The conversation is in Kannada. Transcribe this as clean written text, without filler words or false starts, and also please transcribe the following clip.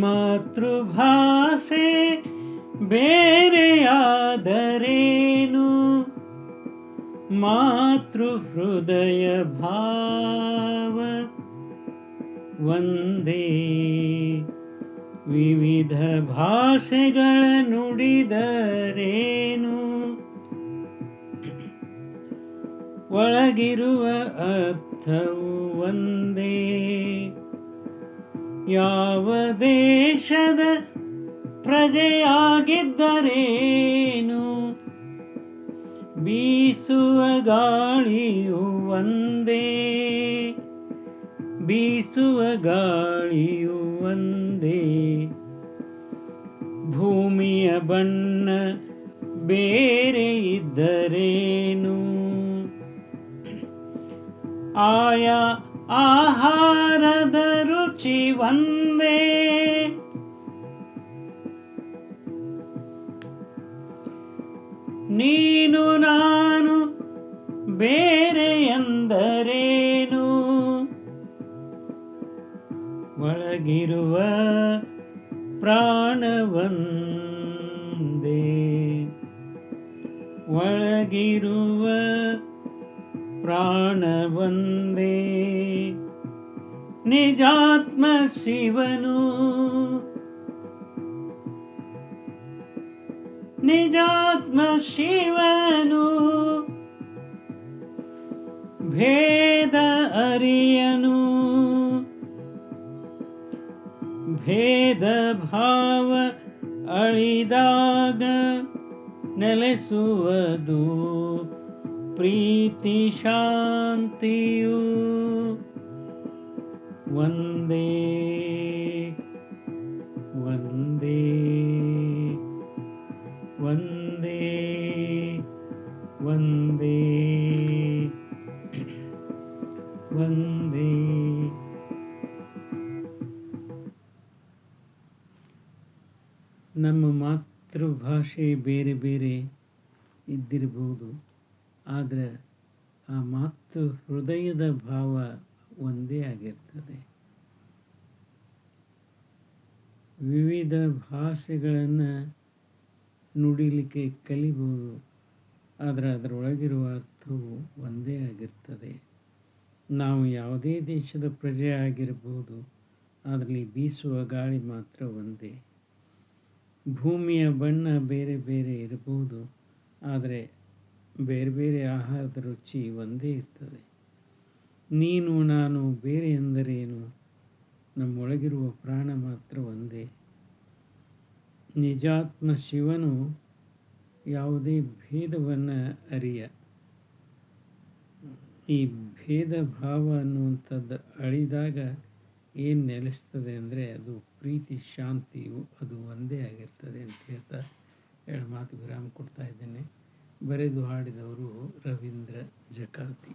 ಮಾತೃಭಾಷೆ ಬೇರೆಯಾದರೇನು, ಮಾತೃ ಹೃದಯ ಭಾವ ಒಂದೇ. ವಿವಿಧ ಭಾಷೆಗಳ ನುಡಿದರೇನು, ಒಳಗಿರುವ ಅರ್ಥವು ಒಂದೇ. ಯಾವ ದೇಶದ ಪ್ರಜೆಯಾಗಿದ್ದರೇನು, ಬೀಸುವ ಗಾಳಿಯು ಒಂದೇ. ಬೀಸುವ ಗಾಳಿಯು ಒಂದೇ. ಭೂಮಿಯ ಬಣ್ಣ ಬೇರೆ ಇದ್ದರೇನು, ಆಯಾ ಆಹಾರದ ರುಚಿ ಒಂದೇ. ನೀನು ನಾನು ಬೇರೆ ಎಂದರೇನು, ಒಳಗಿರುವ ಪ್ರಾಣವಂದೇ. ಒಳಗಿರುವ ಪ್ರಾಣವಂದೇ. ನಿಜಾತ್ಮ ಶಿವನು, ನಿಜಾತ್ಮ ಶಿವನು. ಭೇದ ಅರಿಯನು, ಭೇದ ಭಾವ ಅಳಿದಾಗ ನೆಲೆಸುವುದು ಪ್ರೀತಿ ಶಾಂತಿಯು ಒಂದೇ. ಒಂದೇ ಒಂದೇ ಒಂದೇ ಒಂದೇ. ನಮ್ಮ ಮಾತೃಭಾಷೆ ಬೇರೆ ಬೇರೆ ಇದ್ದಿರಬಹುದು, ಆದರೆ ಆ ಮಾತೃ ಹೃದಯದ ಭಾವ ಒಂದೇ ಆಗಿರ್ತದೆ. ವಿವಿಧ ಭಾಷೆಗಳನ್ನು ನುಡಿಲಿಕ್ಕೆ ಕಲಿಬೋದು, ಆದರೆ ಅದರೊಳಗಿರುವ ಅರ್ಥವು ಒಂದೇ ಆಗಿರ್ತದೆ. ನಾವು ಯಾವುದೇ ದೇಶದ ಪ್ರಜೆ ಆಗಿರ್ಬೋದು, ಅದರಲ್ಲಿ ಬೀಸುವ ಗಾಳಿ ಮಾತ್ರ ಒಂದೇ. ಭೂಮಿಯ ಬಣ್ಣ ಬೇರೆ ಬೇರೆ ಇರಬಹುದು, ಆದರೆ ಬೇರೆ ಬೇರೆ ಆಹಾರದ ರುಚಿ ಒಂದೇ ಇರ್ತದೆ. ನೀನು ನಾನು ಬೇರೆ ಎಂದರೇನು, ನಮ್ಮೊಳಗಿರುವ ಪ್ರಾಣ ಮಾತ್ರ ಒಂದೇ. ನಿಜಾತ್ಮ ಶಿವನು ಯಾವುದೇ ಭೇದವನ್ನು ಅರಿಯ. ಈ ಭೇದ ಭಾವ ಅನ್ನುವಂಥದ್ದು ಅಳಿದಾಗ ಏನು ನೆಲೆಸ್ತದೆ ಅಂದರೆ ಅದು ಪ್ರೀತಿ ಶಾಂತಿಯು ಅದು ಒಂದೇ ಆಗಿರ್ತದೆ ಅಂತ ಹೇಳ್ತಾ ಎರಡು ಮಾತು ವಿರಾಮ ಕೊಡ್ತಾ ಇದ್ದೇನೆ. ಬರೆದು ಹಾಡಿದವರು ರವೀಂದ್ರ ಜಕಾತಿ.